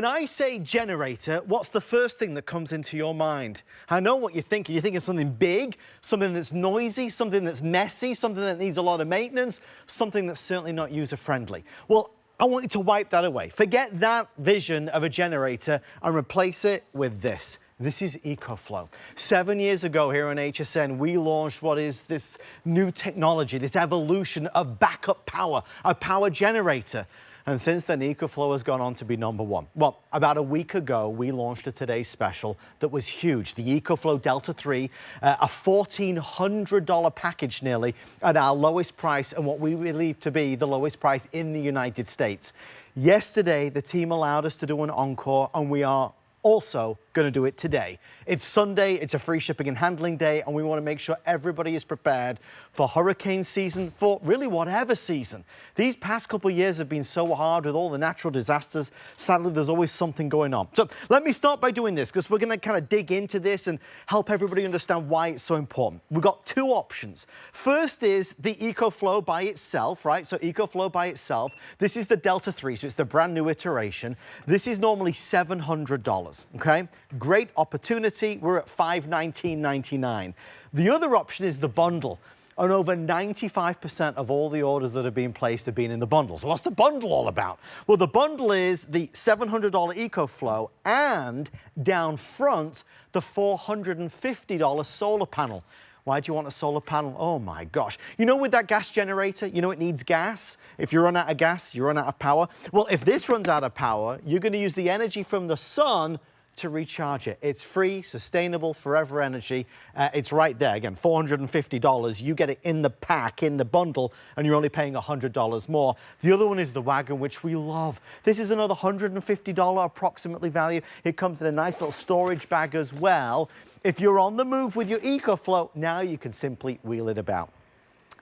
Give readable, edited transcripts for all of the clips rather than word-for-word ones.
When I say generator, what's the first thing that comes into your mind? I know what you're thinking. You're thinking something big, something that's noisy, something that's messy, something that needs a lot of maintenance, something that's certainly not user-friendly. Well, I want you to wipe that away. Forget that vision of a generator and replace it with this. This is EcoFlow. 7 years ago here on HSN, we launched what is this new technology, this evolution of backup power, a power generator. And since then, EcoFlow has gone on to be #1. Well, about a week ago, we launched a Today's Special that was huge. The EcoFlow Delta 3, a $1,400 package nearly at our lowest price and what we believe to be the lowest price in the United States. Yesterday, the team allowed us to do an encore, and we are also going to do it today. It's Sunday, it's a free shipping and handling day, and we want to make sure everybody is prepared for hurricane season, for really whatever season. These past couple of years have been so hard with all the natural disasters. Sadly, there's always something going on. So let me start by doing this, because we're going to kind of dig into this and help everybody understand why it's so important. We've got two options. First is the EcoFlow by itself, right? So EcoFlow by itself. This is the Delta 3, so it's the brand new iteration. This is normally $700, okay? Great opportunity. We're at $519.99. The other option is the bundle. And over 95% of all the orders that have been placed have been in the bundle. So what's the bundle all about? Well, the bundle is the $700 EcoFlow and down front, the $450 solar panel. Why do you want a solar panel? Oh my gosh. You know, with that gas generator, you know it needs gas. If you run out of gas, you run out of power. Well, if this runs out of power, you're going to use the energy from the sun to recharge it. It's free, sustainable, forever energy. It's right there. Again, $450. You get it in the pack, in the bundle, and you're only paying $100 more. The other one is the Wagon, which we love. This is another $150 approximately value. It comes in a nice little storage bag as well. If you're on the move with your EcoFlow, now you can simply wheel it about.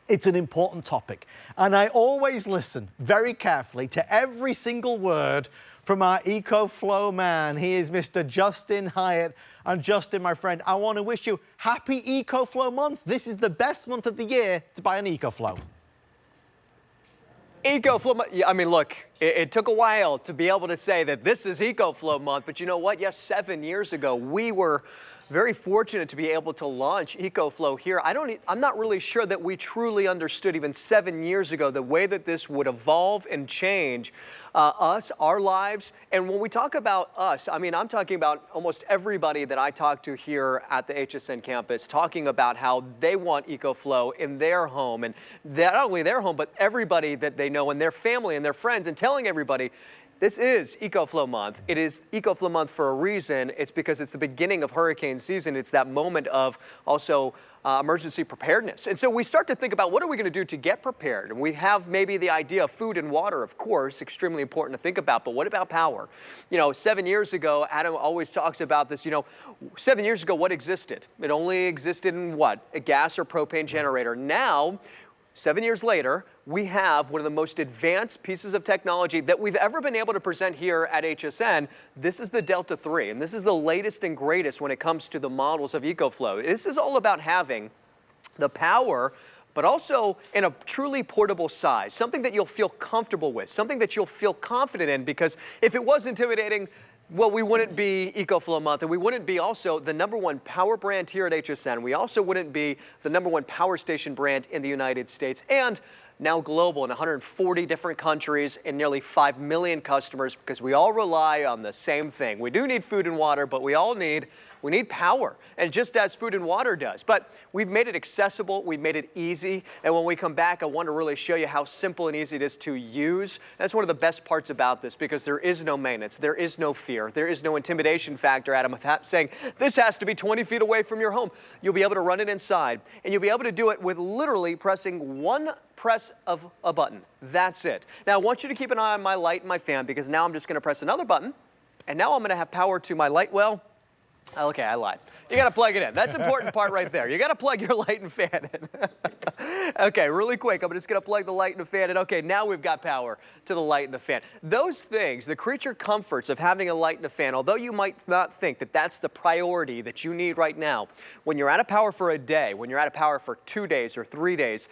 It's an important topic, and I always listen very carefully to every single word from our EcoFlow man. He is Mr. Justin Hyatt. And Justin, my friend, I want to wish you happy EcoFlow month. This is the best month of the year to buy an EcoFlow. EcoFlow, I mean, look, it took a while to be able to say that this is EcoFlow month, but you know what? Yes, 7 years ago, we were very fortunate to be able to launch EcoFlow here. I'm not really sure that we truly understood even 7 years ago the way that this would evolve and change us, our lives. And when we talk about us, I mean, I'm talking about almost everybody that I talk to here at the HSN campus, talking about how they want EcoFlow in their home, and not only their home, but everybody that they know and their family and their friends, and telling everybody, this is EcoFlow month. It is EcoFlow month for a reason. It's because it's the beginning of hurricane season. It's that moment of also emergency preparedness. And so we start to think about, what are we going to do to get prepared? And we have maybe the idea of food and water, of course, extremely important to think about. But what about power? You know, 7 years ago, Adam always talks about this, you know, 7 years ago, what existed? It only existed in what? A gas or propane generator. Now, 7 years later, we have one of the most advanced pieces of technology that we've ever been able to present here at HSN. This is the Delta 3, and this is the latest and greatest when it comes to the models of EcoFlow. This is all about having the power, but also in a truly portable size, something that you'll feel comfortable with, something that you'll feel confident in, because if it was intimidating, well, we wouldn't be EcoFlow month, and we wouldn't be also the #1 power brand here at HSN. We also wouldn't be the #1 power station brand in the United States, and now global in 140 different countries and nearly 5 million customers, because we all rely on the same thing. We do need food and water, but we need power, and just as food and water does. But we've made it accessible, we've made it easy, and when we come back, I want to really show you how simple and easy it is to use. That's one of the best parts about this, because there is no maintenance, there is no fear, there is no intimidation factor, Adam, of saying this has to be 20 feet away from your home. You'll be able to run it inside, and you'll be able to do it with literally pressing one press of a button. That's it. Now, I want you to keep an eye on my light and my fan, because now I'm just going to press another button, and now I'm going to have power to my light well. Okay, I lied. You got to plug it in. That's the important part right there. You got to plug your light and fan in. Okay, really quick, I'm just going to plug the light and the fan in. Okay, now we've got power to the light and the fan. Those things, the creature comforts of having a light and a fan, although you might not think that that's the priority that you need right now, when you're out of power for a day, when you're out of power for 2 days or 3 days,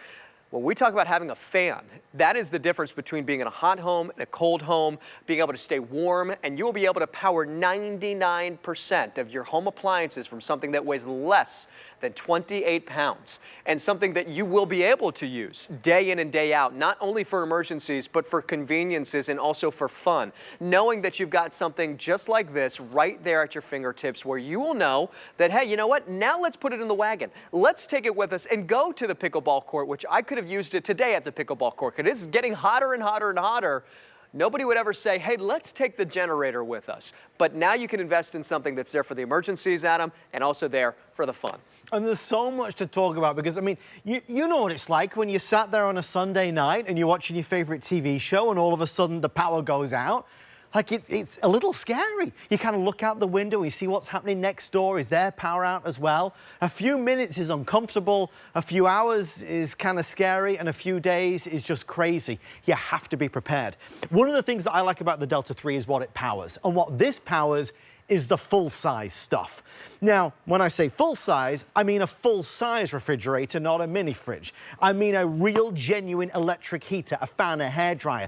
When we talk about having a fan, that is the difference between being in a hot home and a cold home, being able to stay warm, and you'll be able to power 99% of your home appliances from something that weighs less than 28 pounds, and something that you will be able to use day in and day out, not only for emergencies, but for conveniences and also for fun. Knowing that you've got something just like this right there at your fingertips where you will know that, hey, you know what? Now let's put it in the wagon. Let's take it with us and go to the pickleball court, which I could have used it today at the pickleball court. It is getting hotter and hotter and hotter. Nobody would ever say, hey, let's take the generator with us. But now you can invest in something that's there for the emergencies, Adam, and also there for the fun. And there's so much to talk about because, I mean, you know what it's like when you sat there on a Sunday night and you're watching your favorite TV show and all of a sudden the power goes out. Like, it's a little scary. You kind of look out the window, you see what's happening next door. Is their power out as well? A few minutes is uncomfortable, a few hours is kind of scary, and a few days is just crazy. You have to be prepared. One of the things that I like about the Delta 3 is what it powers. And what this powers is the full-size stuff. Now, when I say full-size, I mean a full-size refrigerator, not a mini fridge. I mean a real, genuine electric heater, a fan, a hairdryer.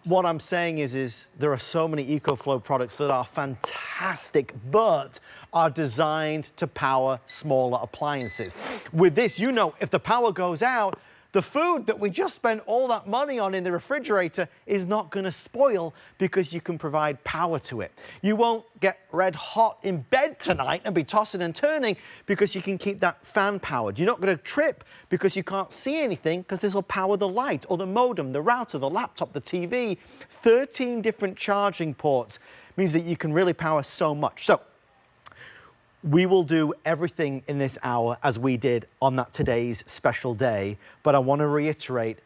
What I'm saying is there are so many EcoFlow products that are fantastic, but are designed to power smaller appliances. With this, you know, if the power goes out, the food that we just spent all that money on in the refrigerator is not going to spoil because you can provide power to it. You won't get red hot in bed tonight and be tossing and turning because you can keep that fan powered. You're not going to trip because you can't see anything because this will power the light or the modem, the router, the laptop, the TV. 13 different charging ports means that you can really power so much. So we will do everything in this hour as we did on that today's special day, but I want to reiterate,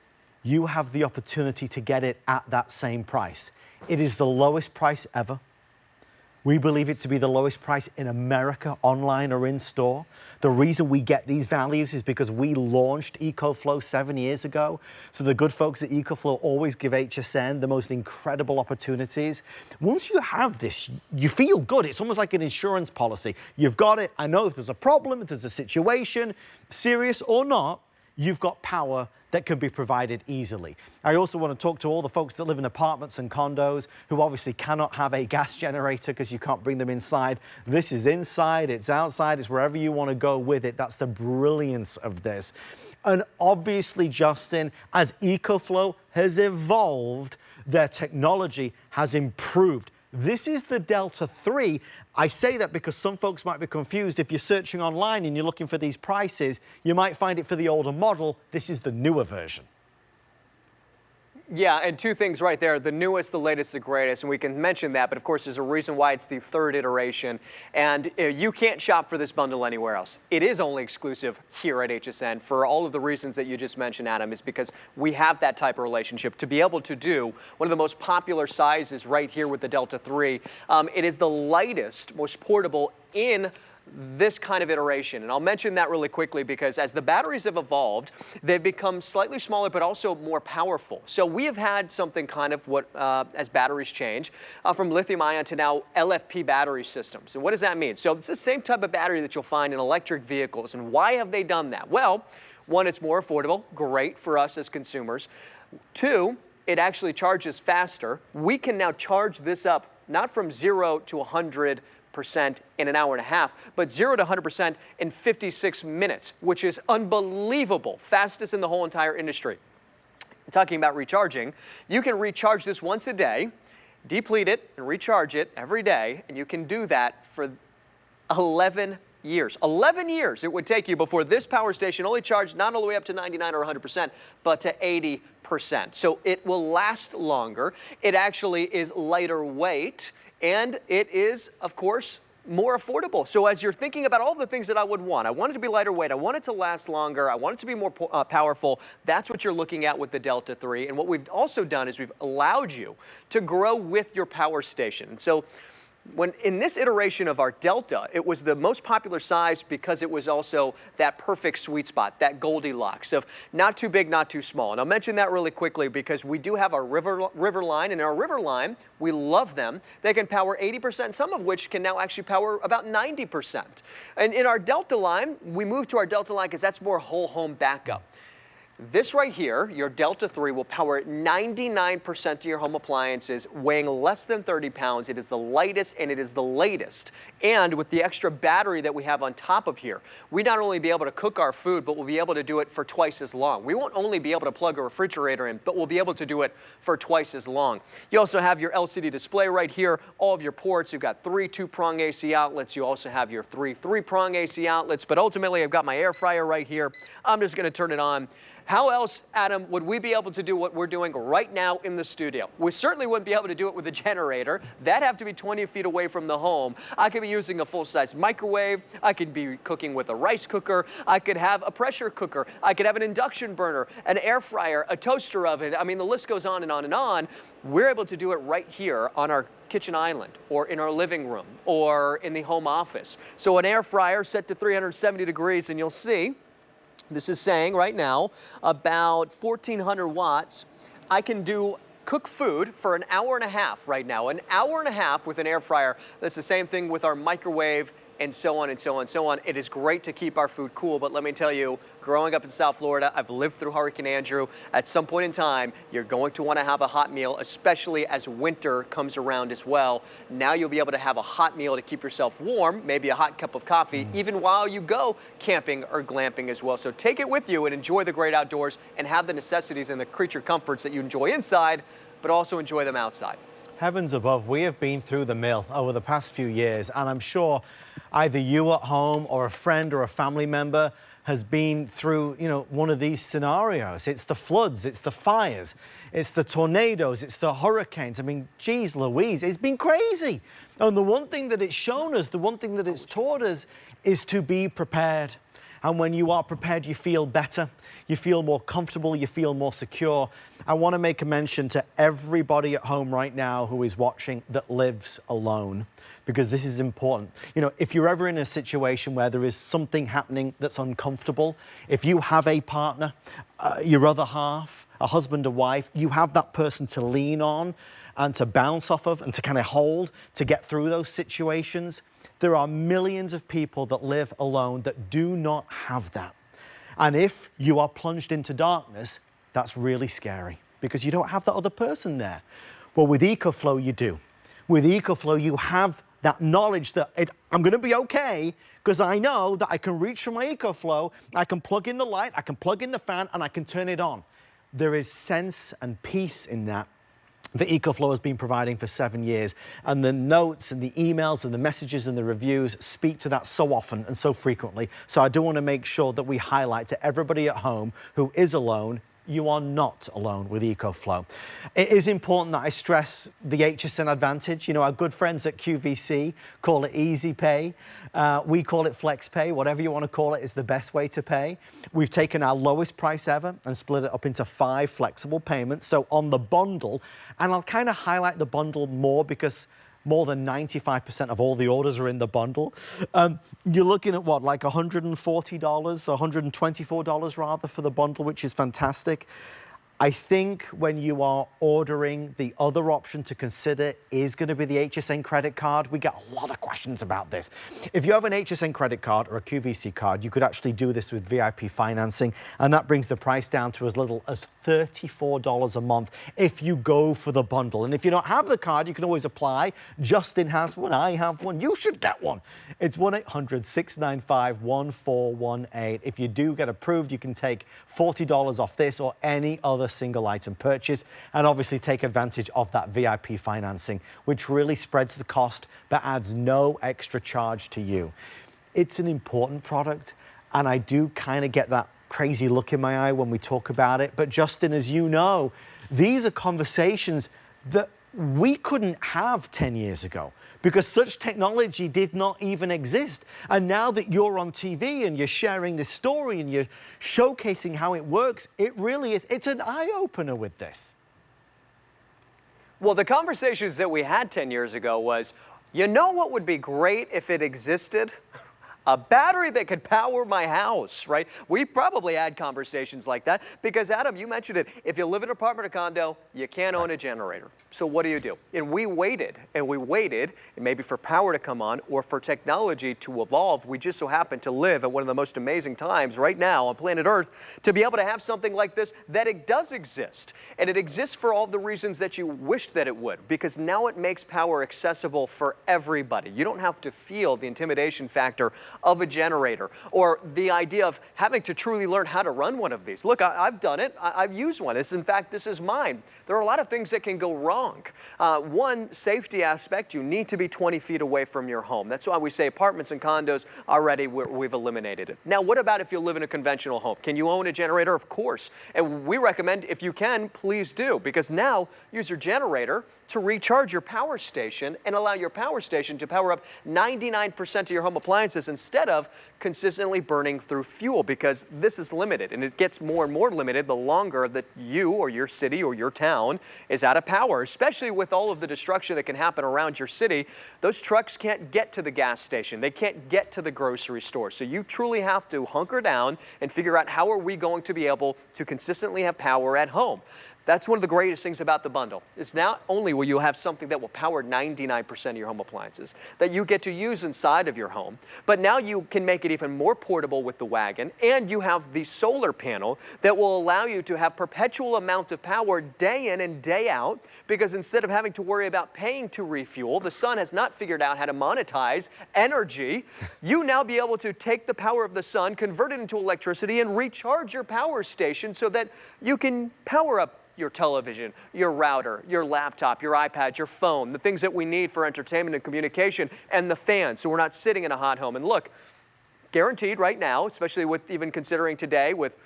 you have the opportunity to get it at that same price. It is the lowest price ever. We believe it to be the lowest price in America, online or in store. The reason we get these values is because we launched EcoFlow 7 years ago. So the good folks at EcoFlow always give HSN the most incredible opportunities. Once you have this, you feel good. It's almost like an insurance policy. You've got it. I know if there's a problem, if there's a situation, serious or not, you've got power that can be provided easily. I also want to talk to all the folks that live in apartments and condos who obviously cannot have a gas generator because you can't bring them inside. This is inside, it's outside, it's wherever you want to go with it. That's the brilliance of this. And obviously, Justin, as EcoFlow has evolved, their technology has improved. This is the Delta 3. I say that because some folks might be confused. If you're searching online and you're looking for these prices, you might find it for the older model. This is the newer version. Yeah, and two things right there, the newest, the latest, the greatest, and we can mention that, but of course there's a reason why it's the third iteration, and you can't shop for this bundle anywhere else. It is only exclusive here at HSN for all of the reasons that you just mentioned, Adam, is because we have that type of relationship to be able to do one of the most popular sizes right here with the Delta 3. It is the lightest, most portable in this kind of iteration. And I'll mention that really quickly because as the batteries have evolved, they've become slightly smaller but also more powerful. So we have had something kind of what, as batteries change, from lithium ion to now LFP battery systems. And what does that mean? So it's the same type of battery that you'll find in electric vehicles. And why have they done that? Well, one, it's more affordable, great for us as consumers. Two, it actually charges faster. We can now charge this up not from 0 to 100% in an hour and a half, but 0 to 100% in 56 minutes, which is unbelievable, fastest in the whole entire industry. Talking about recharging, you can recharge this once a day, deplete it, and recharge it every day, and you can do that for 11 years. 11 years it would take you before this power station only charged not all the way up to 99 or 100%, but to 80%. So it will last longer. It actually is lighter weight. And it is, of course, more affordable. So as you're thinking about all the things that I would want, I want it to be lighter weight, I want it to last longer, I want it to be more powerful, that's what you're looking at with the Delta 3. And what we've also done is we've allowed you to grow with your power station. So when in this iteration of our Delta, it was the most popular size because it was also that perfect sweet spot, that Goldilocks of not too big, not too small. And I'll mention that really quickly because we do have our river line, and our river line, we love them. They can power 80%, some of which can now actually power about 90%. And in our Delta line, we moved to our Delta line because that's more whole home backup. This right here, your Delta 3, will power 99% of your home appliances, weighing less than 30 pounds. It is the lightest and it is the latest. And with the extra battery that we have on top of here, we not only be able to cook our food, but we'll be able to do it for twice as long. We won't only be able to plug a refrigerator in, but we'll be able to do it for twice as long. You also have your LCD display right here, all of your ports. You've got 3 2-prong AC outlets. You also have your 3 3-prong AC outlets. But ultimately, I've got my air fryer right here. I'm just going to turn it on. How else, Adam, would we be able to do what we're doing right now in the studio? We certainly wouldn't be able to do it with a generator. That'd have to be 20 feet away from the home. I could be using a full-size microwave. I could be cooking with a rice cooker. I could have a pressure cooker. I could have an induction burner, an air fryer, a toaster oven. I mean, the list goes on and on and on. We're able to do it right here on our kitchen island or in our living room or in the home office. So an air fryer set to 370 degrees, and you'll see this is saying right now about 1,400 watts. I can cook food for an hour and a half right now. An hour and a half with an air fryer. That's the same thing with our microwave and so on and so on and so on. It is great to keep our food cool, but let me tell you, growing up in South Florida, I've lived through Hurricane Andrew. At some point in time, you're going to want to have a hot meal, especially as winter comes around as well. Now you'll be able to have a hot meal to keep yourself warm, maybe a hot cup of coffee, even while you go camping or glamping as well. So take it with you and enjoy the great outdoors and have the necessities and the creature comforts that you enjoy inside, but also enjoy them outside. Heavens above, we have been through the mill over the past few years, and I'm sure either you at home or a friend or a family member has been through, one of these scenarios. It's the floods, it's the fires, it's the tornadoes, it's the hurricanes. I mean, geez Louise, it's been crazy. And the one thing that it's shown us, the one thing that it's taught us is to be prepared. And when you are prepared, you feel better, you feel more comfortable, you feel more secure. I want to make a mention to everybody at home right now who is watching that lives alone, because this is important. If you're ever in a situation where there is something happening that's uncomfortable, if you have a partner, your other half, a husband or wife, you have that person to lean on and to bounce off of and to kind of hold to get through those situations. There are millions of people that live alone that do not have that. And if you are plunged into darkness, that's really scary because you don't have that other person there. Well, with EcoFlow, you do. With EcoFlow, you have that knowledge that I'm going to be okay because I know that I can reach for my EcoFlow, I can plug in the light, I can plug in the fan, and I can turn it on. There is sense and peace in that EcoFlow has been providing for 7 years. And the notes and the emails and the messages and the reviews speak to that so often and so frequently. So I do want to make sure that we highlight to everybody at home who is alone, you are not alone with EcoFlow. It is important that I stress the HSN advantage. Our good friends at QVC call it Easy Pay. We call it Flex Pay. Whatever you want to call it is the best way to pay. We've taken our lowest price ever and split it up into 5 flexible payments. So on the bundle, and I'll kind of highlight the bundle more because more than 95% of all the orders are in the bundle. You're looking at what, like $140, $124 rather for the bundle, which is fantastic. I think when you are ordering, the other option to consider is going to be the HSN credit card. We get a lot of questions about this. If you have an HSN credit card or a QVC card, you could actually do this with VIP financing, and that brings the price down to as little as $34 a month if you go for the bundle. And if you don't have the card, you can always apply. Justin has one, I have one, you should get one. It's 1-800-695-1418. If you do get approved, you can take $40 off this or any other single item purchase, and obviously take advantage of that VIP financing, which really spreads the cost but adds no extra charge to you. It's an important product, and I do kind of get that crazy look in my eye when we talk about it. But Justin, as you know, these are conversations that we couldn't have 10 years ago because such technology did not even exist. And now that you're on TV and you're sharing this story and you're showcasing how it works, it really is, it's an eye-opener with this. Well, the conversations that we had 10 years ago was, what would be great if it existed? A battery that could power my house, right? We probably had conversations like that because, Adam, you mentioned it. If you live in an apartment or condo, you can't own a generator. So what do? And we waited, and maybe for power to come on or for technology to evolve. We just so happen to live at one of the most amazing times right now on planet Earth to be able to have something like this, that it does exist. And it exists for all the reasons that you wished that it would, because now it makes power accessible for everybody. You don't have to feel the intimidation factor of a generator or the idea of having to truly learn how to run one of these. Look, I've done it. I've used one. In fact, this is mine. There are a lot of things that can go wrong. One, safety aspect, you need to be 20 feet away from your home. That's why we say apartments and condos already, we've eliminated it. Now, what about if you live in a conventional home? Can you own a generator? Of course. And we recommend, if you can, please do, because now use your generator to recharge your power station and allow your power station to power up 99% of your home appliances instead of consistently burning through fuel, because this is limited and it gets more and more limited the longer that you or your city or your town is out of power, especially with all of the destruction that can happen around your city. Those trucks can't get to the gas station. They can't get to the grocery store. So you truly have to hunker down and figure out, how are we going to be able to consistently have power at home? That's one of the greatest things about the bundle. It's not only will you have something that will power 99% of your home appliances that you get to use inside of your home, but now you can make it even more portable with the Wagon, and you have the solar panel that will allow you to have perpetual amount of power day in and day out, because instead of having to worry about paying to refuel, the sun has not figured out how to monetize energy. You now be able to take the power of the sun, convert it into electricity, and recharge your power station so that you can power up your television, your router, your laptop, your iPad, your phone, the things that we need for entertainment and communication, and the fan, so we're not sitting in a hot home. And look, guaranteed right now, especially with even considering today with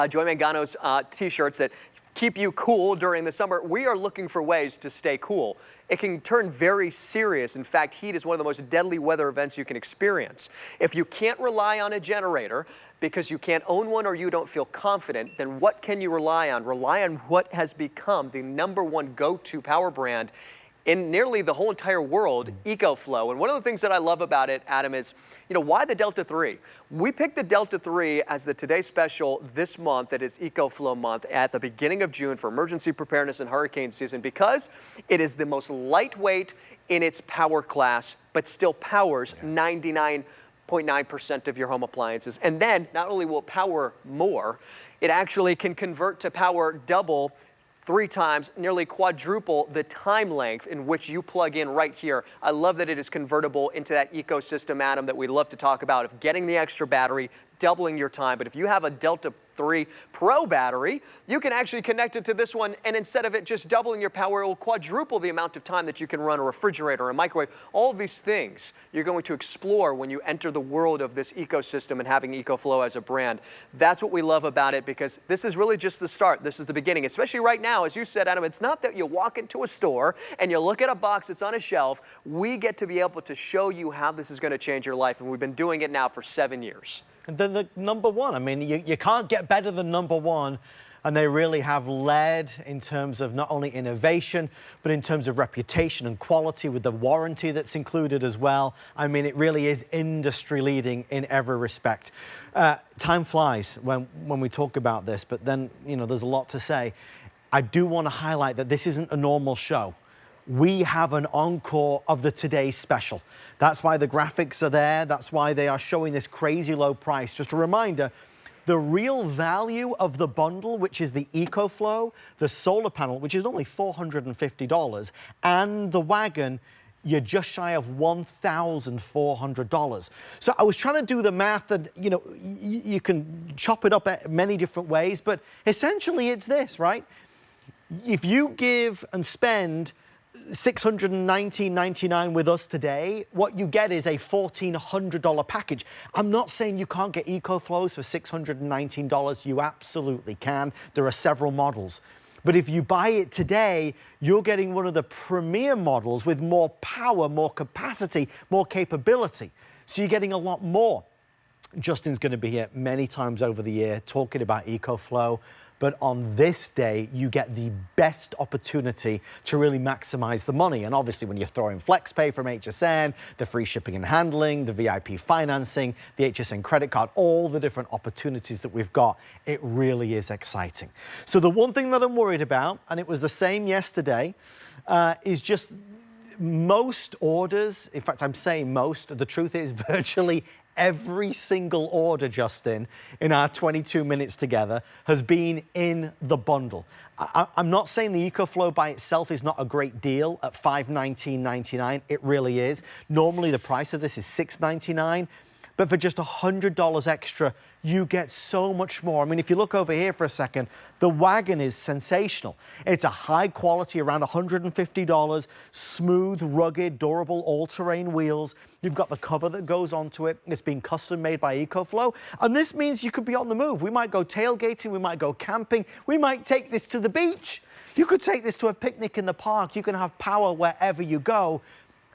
Joy Mangano's t-shirts that keep you cool during the summer, we are looking for ways to stay cool. It can turn very serious. In fact, heat is one of the most deadly weather events you can experience. If you can't rely on a generator because you can't own one or you don't feel confident, then what can you rely on? Rely on what has become the #1 go-to power brand in nearly the whole entire world, EcoFlow. And one of the things that I love about it, Adam, is, why the Delta 3? We picked the Delta 3 as the Today Special this month, that is EcoFlow month, at the beginning of June for emergency preparedness and hurricane season, because it is the most lightweight in its power class, but still powers 99.9% of your home appliances. And then not only will it power more, it actually can convert to power double, 3 times, nearly quadruple the time length in which you plug in right here. I love that it is convertible into that ecosystem, Adam, that we love to talk about, of getting the extra battery, doubling your time. But if you have a Delta 3 Pro battery, you can actually connect it to this one, and instead of it just doubling your power, it will quadruple the amount of time that you can run a refrigerator, a microwave. All of these things you're going to explore when you enter the world of this ecosystem and having EcoFlow as a brand. That's what we love about it, because this is really just the start. This is the beginning, especially right now. As you said, Adam, it's not that you walk into a store and you look at a box that's on a shelf. We get to be able to show you how this is going to change your life, and we've been doing it now for 7 years. And then the #1, I mean, you can't get better than #1, and they really have led in terms of not only innovation, but in terms of reputation and quality, with the warranty that's included as well. I mean, it really is industry leading in every respect. Time flies when we talk about this, but then, there's a lot to say. I do want to highlight that this isn't a normal show. We have an encore of the Today Special. That's why the graphics are there. That's why they are showing this crazy low price. Just a reminder, the real value of the bundle, which is the EcoFlow, the solar panel, which is only $450, and the Wagon, you're just shy of $1,400. So I was trying to do the math, and you can chop it up many different ways, but essentially it's this, right? If you give and spend $619.99 with us today, what you get is a $1,400 package. I'm not saying you can't get EcoFlows for $619. You absolutely can. There are several models. But if you buy it today, you're getting one of the premier models with more power, more capacity, more capability. So you're getting a lot more. Justin's going to be here many times over the year talking about EcoFlow. But on this day, you get the best opportunity to really maximize the money. And obviously, when you throw in FlexPay from HSN, the free shipping and handling, the VIP financing, the HSN credit card, all the different opportunities that we've got, it really is exciting. So the one thing that I'm worried about, and it was the same yesterday, is just most orders, in fact, I'm saying most, the truth is virtually every single order, Justin, in our 22 minutes together has been in the bundle. I'm not saying the EcoFlow by itself is not a great deal at $519.99. It really is. Normally the price of this is $699. But for just $100 extra, you get so much more. I mean, if you look over here for a second, the Wagon is sensational. It's a high quality, around $150, smooth, rugged, durable, all-terrain wheels. You've got the cover that goes onto it. It's been custom made by EcoFlow. And this means you could be on the move. We might go tailgating, we might go camping, we might take this to the beach. You could take this to a picnic in the park. You can have power wherever you go.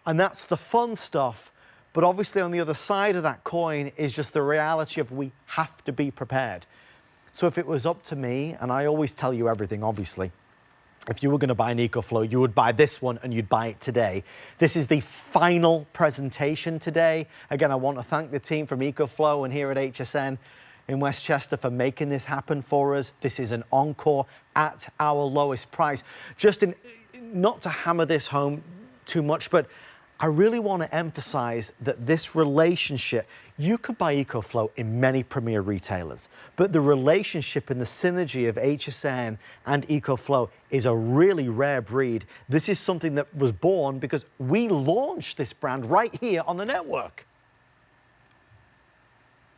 And that's the fun stuff. But obviously on the other side of that coin is just the reality of we have to be prepared. So if it was up to me, and I always tell you everything, obviously, if you were going to buy an EcoFlow, you would buy this one and you'd buy it today. This is the final presentation today. Again, I want to thank the team from EcoFlow and here at HSN in Westchester for making this happen for us. This is an encore at our lowest price. Justin, not to hammer this home too much, but I really want to emphasize that this relationship, you could buy EcoFlow in many premier retailers, but the relationship and the synergy of HSN and EcoFlow is a really rare breed. This is something that was born because we launched this brand right here on the network.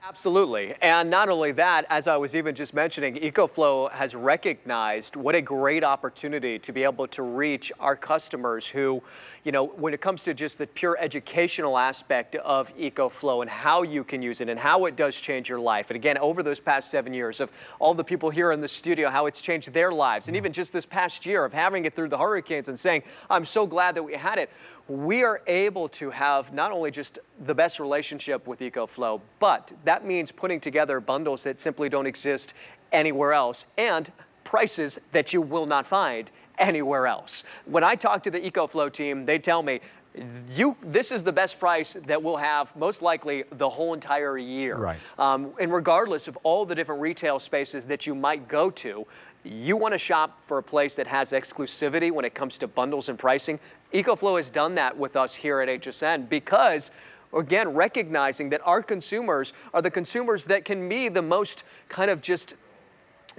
Absolutely. And not only that, as I was even just mentioning, EcoFlow has recognized what a great opportunity to be able to reach our customers who, you know, when it comes to just the pure educational aspect of EcoFlow and how you can use it and how it does change your life. And again, over those past 7 years of all the people here in the studio, how it's changed their lives. And even just this past year of having it through the hurricanes and saying, I'm so glad that we had it. We are able to have not only just the best relationship with EcoFlow, but that means putting together bundles that simply don't exist anywhere else and prices that you will not find anywhere else. When I talk to the EcoFlow team, they tell me, this is the best price that we'll have most likely the whole entire year. Right. And regardless of all the different retail spaces that you might go to, you want to shop for a place that has exclusivity when it comes to bundles and pricing. EcoFlow has done that with us here at HSN because, again, recognizing that our consumers are the consumers that can be the most kind of just,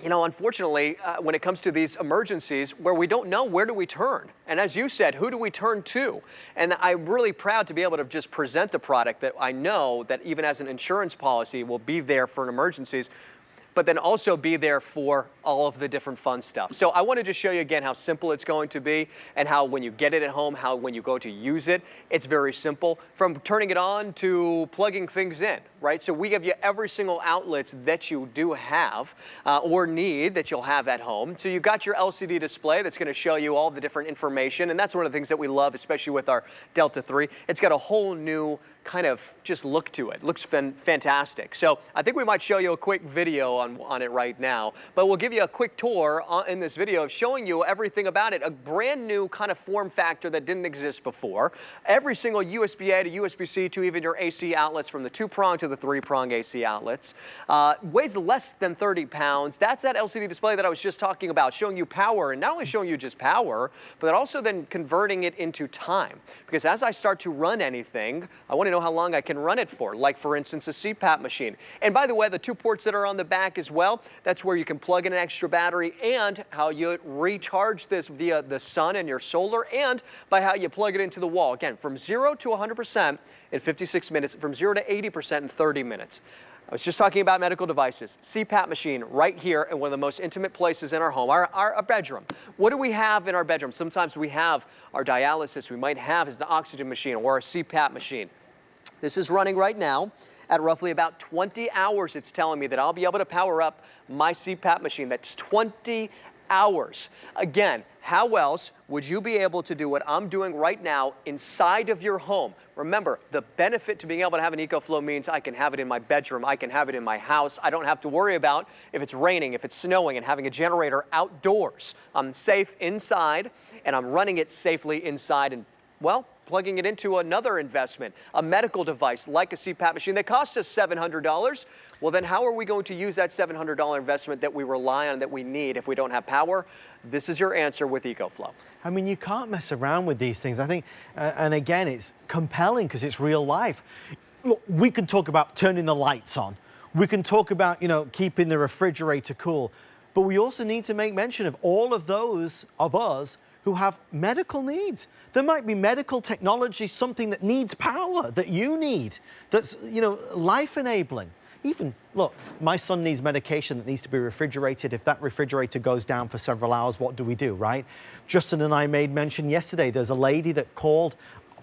you know, unfortunately, when it comes to these emergencies where we don't know where do we turn. And as you said, who do we turn to? And I'm really proud to be able to just present a product that I know that even as an insurance policy will be there for emergencies, but then also be there for all of the different fun stuff. So I wanted to show you again how simple it's going to be and how when you get it at home, how when you go to use it, it's very simple. From turning it on to plugging things in, right? So we give you every single outlet that you do have or need that you'll have at home. So you've got your LCD display that's gonna show you all the different information, and that's one of the things that we love, especially with our Delta 3. It's got a whole new kind of just look to it. Looks fantastic. So I think we might show you a quick video on it right now, but we'll give you a quick tour in this video of showing you everything about it. A brand new kind of form factor that didn't exist before. Every single USB-A to USB-C to even your AC outlets, from the 2-prong to the 3-prong AC outlets. Weighs less than 30 pounds. That's that LCD display that I was just talking about, showing you power, and not only showing you just power, but also then converting it into time. Because as I start to run anything, I want to know how long I can run it for, like for instance a CPAP machine. And by the way, the 2 ports that are on the back as well, that's where you can plug in an extra battery and how you recharge this via the sun and your solar, and by how you plug it into the wall. Again, from 0 to 100% in 56 minutes, from 0 to 80% in 30 minutes. I was just talking about medical devices. CPAP machine right here in one of the most intimate places in our home, our bedroom. What do we have in our bedroom? Sometimes we have our dialysis. We might have an oxygen machine or a CPAP machine. This is running right now at roughly about 20 hours. It's telling me that I'll be able to power up my CPAP machine. That's 20 hours. Again, how else would you be able to do what I'm doing right now inside of your home? Remember, the benefit to being able to have an EcoFlow means I can have it in my bedroom, I can have it in my house. I don't have to worry about if it's raining, if it's snowing, and having a generator outdoors. I'm safe inside, and I'm running it safely inside, and, well, plugging it into another investment, a medical device like a CPAP machine that costs us $700. Well, then how are we going to use that $700 investment that we rely on, that we need if we don't have power? This is your answer with EcoFlow. I mean, you can't mess around with these things. I think, and again, it's compelling because it's real life. Look, we can talk about turning the lights on. We can talk about, you know, keeping the refrigerator cool. But we also need to make mention of all of those of us who have medical needs. There might be medical technology, something that needs power, that you need, that's, you know, life enabling. Even, look, my son needs medication that needs to be refrigerated. If that refrigerator goes down for several hours, what do we do, right? Justin and I made mention yesterday, there's a lady that called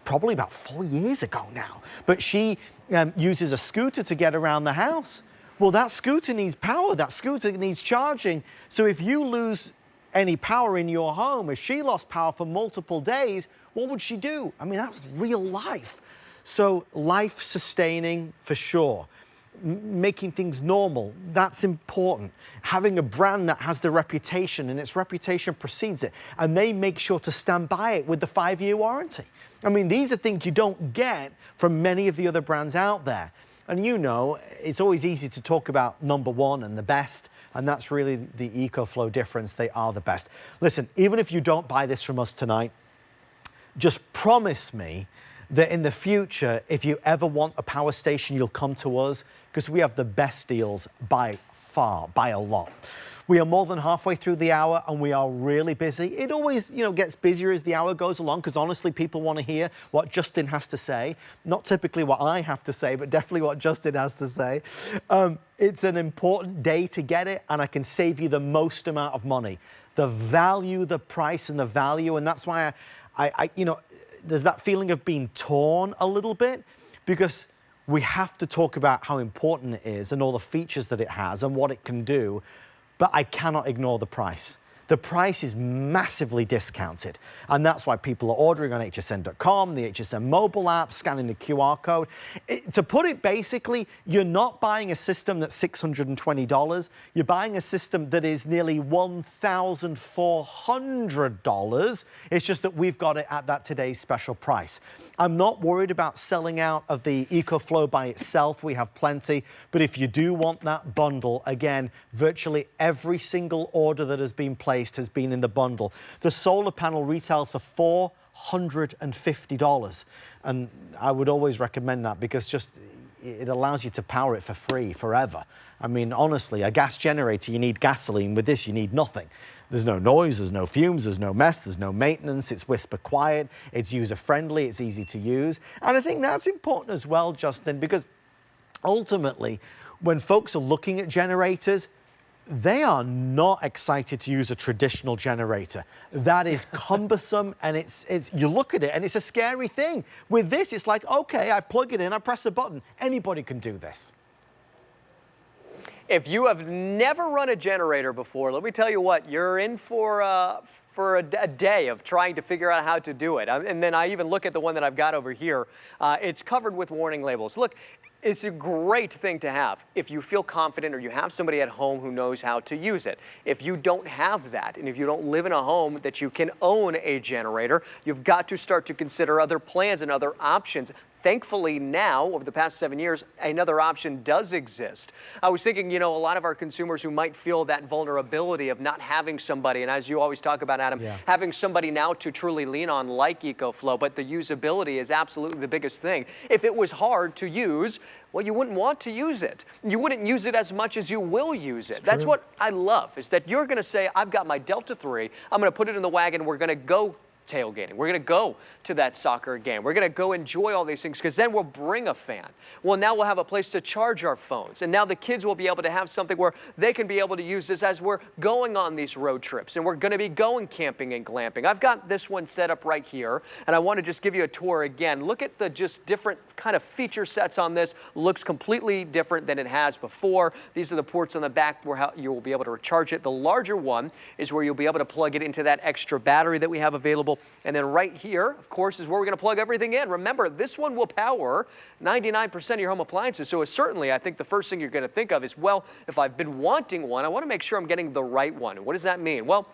probably about 4 years ago now, but she uses a scooter to get around the house. Well, that scooter needs power, that scooter needs charging. So if you lose any power in your home, if she lost power for multiple days, what would she do? I mean, that's real life. So life sustaining for sure. Making things normal, that's important. Having a brand that has the reputation and its reputation precedes it, and they make sure to stand by it with the 5-year warranty. I mean, these are things you don't get from many of the other brands out there. And you know, it's always easy to talk about number one and the best, and that's really the EcoFlow difference. They are the best. Listen, even if you don't buy this from us tonight, just promise me that in the future, if you ever want a power station, you'll come to us, because we have the best deals by far, by a lot. We are more than halfway through the hour, and we are really busy. It always, you know, gets busier as the hour goes along, because honestly, people want to hear what Justin has to say. Not typically what I have to say, but definitely what Justin has to say. It's an important day to get it, and I can save you the most amount of money. The value, the price, and the value, and that's why I you know, there's that feeling of being torn a little bit, because we have to talk about how important it is and all the features that it has and what it can do, but I cannot ignore the price. The price is massively discounted, and that's why people are ordering on hsn.com, the HSN mobile app, scanning the QR code. To put it basically, you're not buying a system that's $620. You're buying a system that is nearly $1,400. It's just that we've got it at that today's special price. I'm not worried about selling out of the EcoFlow by itself. We have plenty, but if you do want that bundle, again, virtually every single order that has been placed has been in the bundle. The solar panel retails for $450, and I would always recommend that, because just it allows you to power it for free forever. I mean, honestly, a gas generator, you need gasoline. With this, you need nothing. There's no noise, there's no fumes, there's no mess, there's no maintenance. It's whisper quiet, it's user friendly, it's easy to use. And I think that's important as well, Justin, because ultimately, when folks are looking at generators, they are not excited to use a traditional generator. That is cumbersome, and it's you look at it and it's a scary thing. With this, it's like, okay, I plug it in, I press a button. Anybody can do this. If you have never run a generator before, let me tell you what, you're in for a day of trying to figure out how to do it. And then I even look at the one that I've got over here. It's covered with warning labels. Look, it's a great thing to have if you feel confident or you have somebody at home who knows how to use it. If you don't have that, and if you don't live in a home that you can own a generator, you've got to start to consider other plans and other options. Thankfully now, over the past 7 years, another option does exist. I was thinking, you know, a lot of our consumers who might feel that vulnerability of not having somebody, and as you always talk about, Adam, having somebody now to truly lean on like EcoFlow, but the usability is absolutely the biggest thing. If it was hard to use, well, you wouldn't want to use it. You wouldn't use it as much as you will use it. That's what I love, is that you're going to say, I've got my Delta 3, I'm going to put it in the wagon, we're going to go tailgating. We're going to go to that soccer game. We're going to go enjoy all these things because then we'll bring a fan. Well, now we'll have a place to charge our phones. And now the kids will be able to have something where they can be able to use this as we're going on these road trips. And we're going to be going camping and glamping. I've got this one set up right here. And I want to just give you a tour again. Look at the just different kind of feature sets on this. Looks completely different than it has before. These are the ports on the back where you will be able to recharge it. The larger one is where you'll be able to plug it into that extra battery that we have available. And then right here, of course, is where we're going to plug everything in. Remember, this one will power 99% of your home appliances. So certainly, I think the first thing you're going to think of is, well, if I've been wanting one, I want to make sure I'm getting the right one. And what does that mean? Well,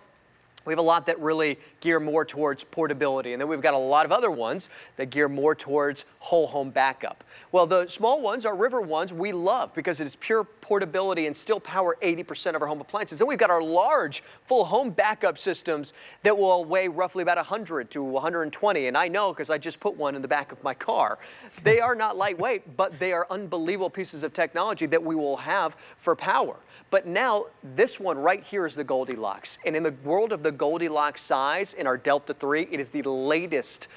we have a lot that really gear more towards portability, and then we've got a lot of other ones that gear more towards whole home backup. Well, the small ones, our river ones, we love because it is pure portability and still power 80% of our home appliances. Then we've got our large full home backup systems that will weigh roughly about 100 to 120, and I know because I just put one in the back of my car. They are not lightweight, but they are unbelievable pieces of technology that we will have for power. But now this one right here is the Goldilocks, and in the world of the Goldilocks size in our Delta 3, it is the latest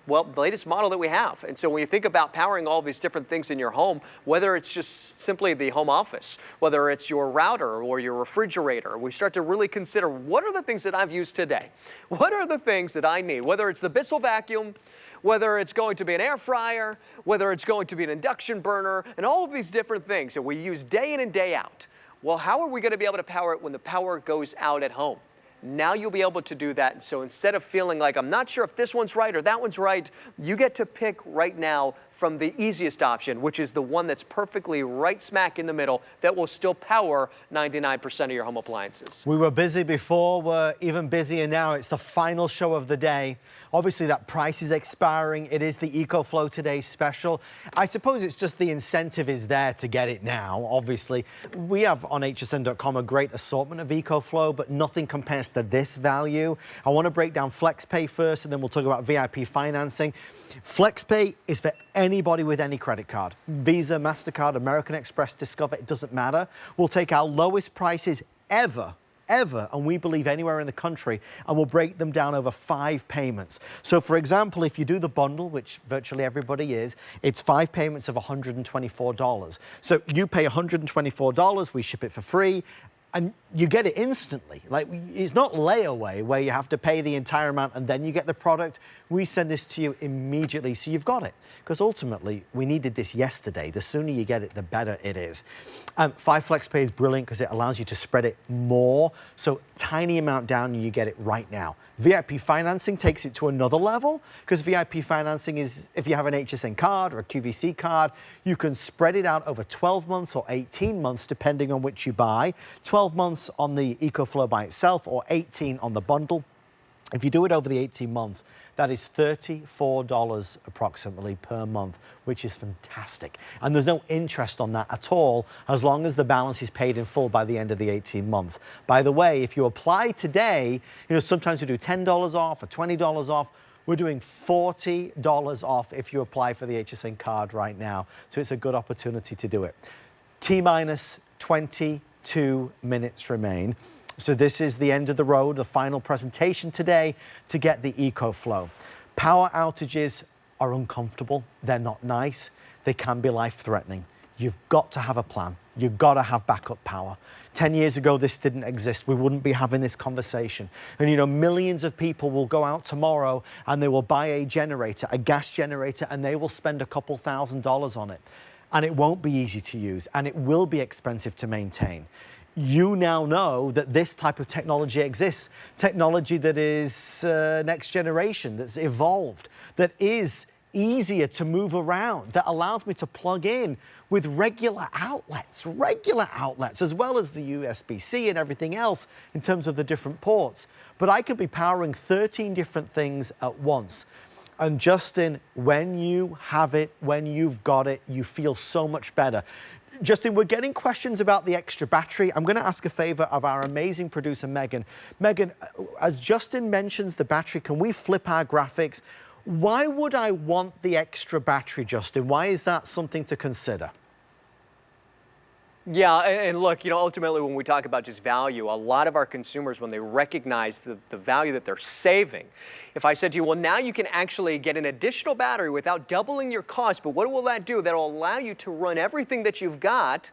model that we have. And so when you think about powering all these different things in your home, whether it's just simply the home office, whether it's your router or your refrigerator, we start to really consider what are the things that I've used today? What are the things that I need? Whether it's the Bissell vacuum, whether it's going to be an air fryer, whether it's going to be an induction burner, and all of these different things that we use day in and day out. Well, how are we going to be able to power it when the power goes out at home? Now you'll be able to do that. And so instead of feeling like I'm not sure if this one's right or that one's right, you get to pick right now from the easiest option, which is the one that's perfectly right smack in the middle that will still power 99% of your home appliances. We were busy before, we're even busier now. It's the final show of the day. Obviously that price is expiring. It is the EcoFlow Today special. I suppose it's just the incentive is there to get it now, obviously. We have on hsn.com a great assortment of EcoFlow, but nothing compares to this value. I want to break down FlexPay first, and then we'll talk about VIP financing. FlexPay is for anybody with any credit card. Visa, MasterCard, American Express, Discover, it doesn't matter. We'll take our lowest prices ever, and we believe anywhere in the country, and we'll break them down over 5 payments. So for example, if you do the bundle, which virtually everybody is, it's 5 payments of $124. So you pay $124, we ship it for free, and you get it instantly. Like, it's not layaway where you have to pay the entire amount and then you get the product. We send this to you immediately, so you've got it. Because ultimately, we needed this yesterday. The sooner you get it, the better it is. 5 FlexPay is brilliant because it allows you to spread it more. So tiny amount down and you get it right now. VIP financing takes it to another level because VIP financing is, if you have an HSN card or a QVC card, you can spread it out over 12 months or 18 months, depending on which you buy. 12 months on the EcoFlow by itself or 18 on the bundle. If you do it over the 18 months, that is $34 approximately per month, which is fantastic. And there's no interest on that at all, as long as the balance is paid in full by the end of the 18 months. By the way, if you apply today, you know, sometimes we do $10 off or $20 off. We're doing $40 off if you apply for the HSN card right now. So it's a good opportunity to do it. T-minus 22 minutes remain. So this is the end of the road, the final presentation today to get the EcoFlow. Power outages are uncomfortable. They're not nice. They can be life-threatening. You've got to have a plan. You've got to have backup power. 10 years ago, this didn't exist. We wouldn't be having this conversation. And you know, millions of people will go out tomorrow and they will buy a generator, a gas generator, and they will spend a couple $1,000s on it. And it won't be easy to use, and it will be expensive to maintain. You now know that this type of technology exists. Technology that is next generation, that's evolved, that is easier to move around, that allows me to plug in with regular outlets, as well as the USB-C and everything else in terms of the different ports. But I could be powering 13 different things at once. And Justin, when you have it, when you've got it, you feel so much better. Justin, we're getting questions about the extra battery. I'm going to ask a favor of our amazing producer, Megan. Megan, as Justin mentions the battery, can we flip our graphics? Why would I want the extra battery, Justin? Why is that something to consider? Yeah, and look, ultimately when we talk about just value, a lot of our consumers, when they recognize the value that they're saving, if I said to you, well, now you can actually get an additional battery without doubling your cost, but what will that do? That'll allow you to run everything that you've got